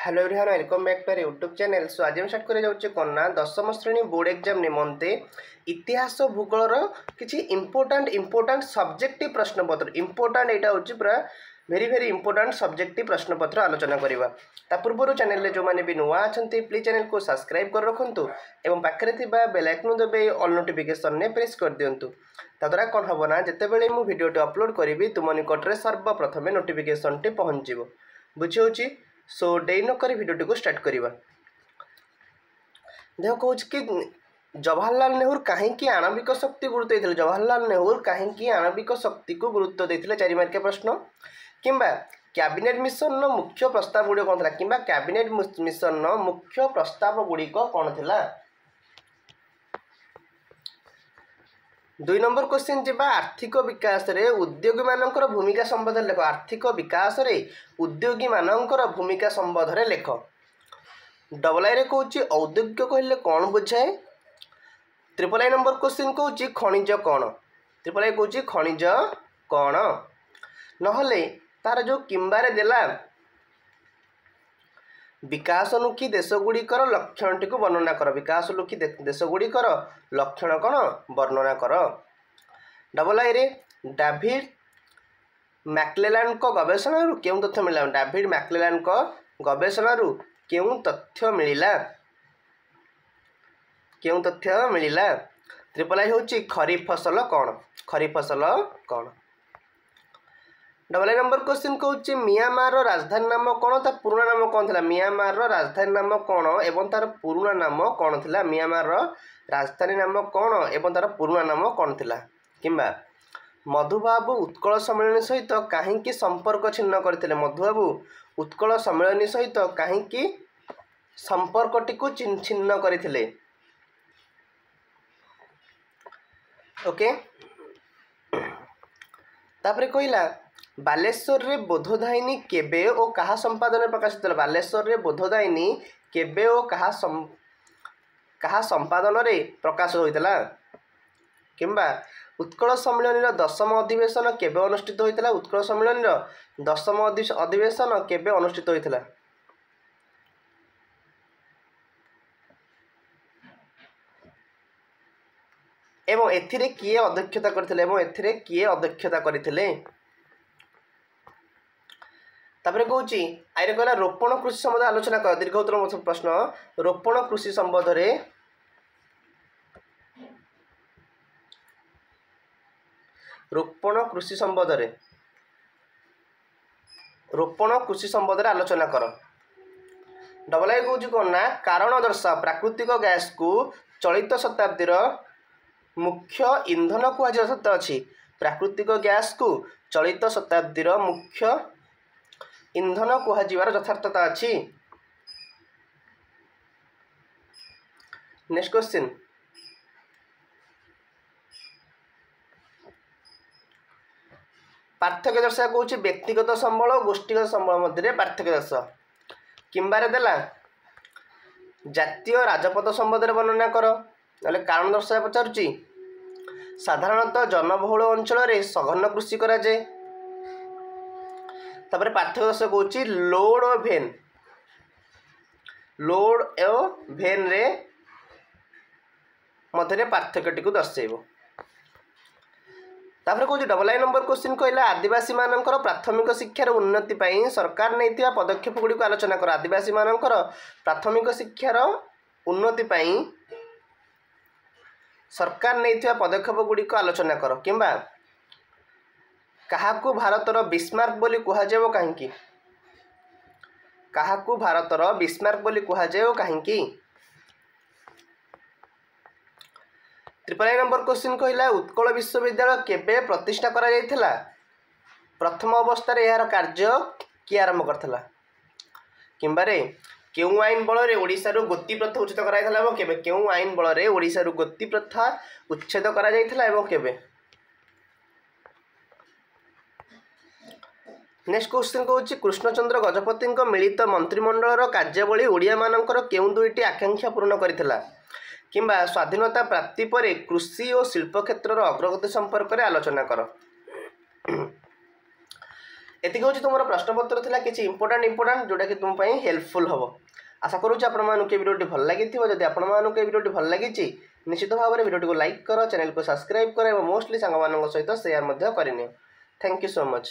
Hello everyone welcome back to our YouTube channel. So आज हम start कर जाऊँ कौन ना दशम श्रेणी बोर्ड एग्जाम निमंते इतिहास भूगोलर किसी इंपोर्टाट सब्जेक्टिव प्रश्नपत्र इंपोर्टाट यहाँ हूँ पूरा भेरी भेरी इंपोर्टाट सब्जेक्टिव प्रश्नपत्र आलोचना करवा। ता पूर्व चैनल जो मैंने भी नुआ अच्छा प्लीज चैनल को सब्सक्राइब कर रखुँ और पाखे बेल आइकन देवे ऑल नोटिफिकेशन ने प्रेस कर दिंतु। ताद्वारा कौन हम ना जितेबाला मुझे भिडियो अपलोड करी तुम निकट में सर्वप्रथमे नोटिफिकेशन टी पहुँच बुझी। सो डे न कर भिडियो को स्टार्ट करवा। देख कौच कि जवाहरलाल नेहरू कहीं आणविक शक्ति गुरुत्व देते जवाहरलाल नेहरू कहीं आणविक शक्ति को गुरुत्व देते 4 मार्किया प्रश्न किंबा कैबिनेट मिशन मुख्य प्रस्ताव गुड़िक कौन था कि कैबिनेट मिशन मुख्य प्रस्ताव गुड़िक कौन था। 2 नंबर क्वेश्चन जीवा आर्थिक विकास रे उद्योगी मानकर भूमिका संबंध लेख। आर्थिक विकास रे उद्योगी मानकर भूमिका संबंध रे लेख। डबल आई रे कहूँ औद्योगिक कहले कौन बुझाए। ट्रिपल आई नंबर क्वेश्चन कहूँ खनिज कौन। ट्रिपल आई कहूँ खनिज कौन नहले तार जो किंबारे देला विकासमुखी देशगुड़िकर लक्षण को वर्णना कर। विकासमुखी देशगुड़िकर लक्षण कौन वर्णना कर। डबल आई रे डेविड मैक्लेलैंड को गवेषणा क्यों तथ्य मिला। डेविड मैक्लेलैंड को गवेषणा क्यों तथ्य मिला क्यों तथ्य मिला। ट्रिपल आई हूँ खरीफ फसल कौन। खरीफ फसल कौन। डबल आई नंबर क्वेश्चन कहूँ म्यांमार राजधानी नाम कौन तार पुराना नाम कौन था। म्यांमार राजधानी नाम कौन एवं तार पुराना नाम कौन था। म्यांमार राजधानी नाम कौन एवं तार पुराना नाम कौन था। किंबा मधुबाबू उत्कल सम्मेलन सहित कहीं संपर्क छिन्न करते। मधुबाबू उत्कल सम्मेलन सहित कहीं संपर्क टी छिन्न करते। ओके तापरे कहला बालेश्वर रे बोधदायिनी केबे और कहा संपादन प्रकाशित। बालेश्वर रे बोधदायिनी केबे और कहा संपादन रे प्रकाशित होइतला। किंबा उत्कल सम्मेलन 10म अधिवेशन केबे अनुष्ठित होइतला। उत्कल सम्मेलन 10म अधिवेशन केबे अनुष्ठित होइतला। एवं एथिरे किए अध्यक्षता करथिले एवं एथिरे किए अध्यक्षता करथिले। तापरे कहूँ आइरे कहला रोपण कृषि संबंध आलोचना कर। दीर्घ उत्तर प्रश्न रोपण कृषि संबंध रे रोपण कृषि संबंध रे आलोचना कर। डबल आई कहूँ कौन ना कारण दर्शा प्राकृतिक गैस को चलित शताब्दी मुख्य इंधन कहता अच्छी। प्राकृतिक गैस को चलित शताब्दी मुख्य इंधन कह यथार्थता अच्छी। नेक्स्ट क्वेश्चन पार्थक्य दर्शा कहूँ व्यक्तिगत संबल और गोष्ठीगत संबल मध्य पार्थक्य दर्श। किंबारे देला जातीय राजपथ संबंध में वर्णना कर। ना कारण दर्शा पचारुची साधारणतः जनबहुल अंचल में सघन कृषि करा जाए। तापर पार्थक्य दर्शा कहूँ लोड और भेन रे मध्य पार्थक्य टी दर्शेब। तापर कहूँ डबल आई नंबर क्वेश्चन कहला आदिवासी मानकर प्राथमिक शिक्षार उन्नति पाई सरकार नहीं पदक्षेप गुड़ी को आलोचना कर। आदिवासी मानकर प्राथमिक शिक्षार उन्नति पाई सरकार नहीं पदक्षेप गुड़ी को आलोचना कर। किंबा काहाकू भारतर बिस्मार्क बोली कहुए कहीं। काहाकू भारतर बिस्मार्क बोली कहुए कहीं। ट्रिपल आई नंबर क्वेश्चन कहला उत्कल विश्वविद्यालय केबे प्रतिष्ठा करा जायथिला। प्रथम अवस्था यार कार्य किए आरंभ करथिला। किंबारे केउ आईन बल रे ओडिसा रु गोती प्रथा उच्छेद करा जायथिला एवं केबे। केउ आईन बल रे ओडिसा रु गोती प्रथा उच्छेद करा जायथिला एवं केबे। नेक्स्ट क्वेश्चन कहूँ कृष्णचंद्र गजपति मिलित मंत्रिमंडल कार्यावली ओडिया मानकर केउ दुईटी आकांक्षा पूर्ण करथिला। किंबा स्वाधीनता प्राप्ति पर कृषि और शिल्प क्षेत्र अग्रगति संपर्क में आलोचना कर। एतिक हूँ तुम प्रश्नपत्र था किसी इंपोर्टाट जोटा कि तुम हेल्पफुल हम। आशा करुँच आपको भिडियोटी भल लगी जब आपको भिडियोटी भल लगी निश्चित भाव में भिडियो को लाइक कर, चैनल को सब्सक्राइब कर, मोस्टली सांग सहित सेयार करनी। Thank you so much.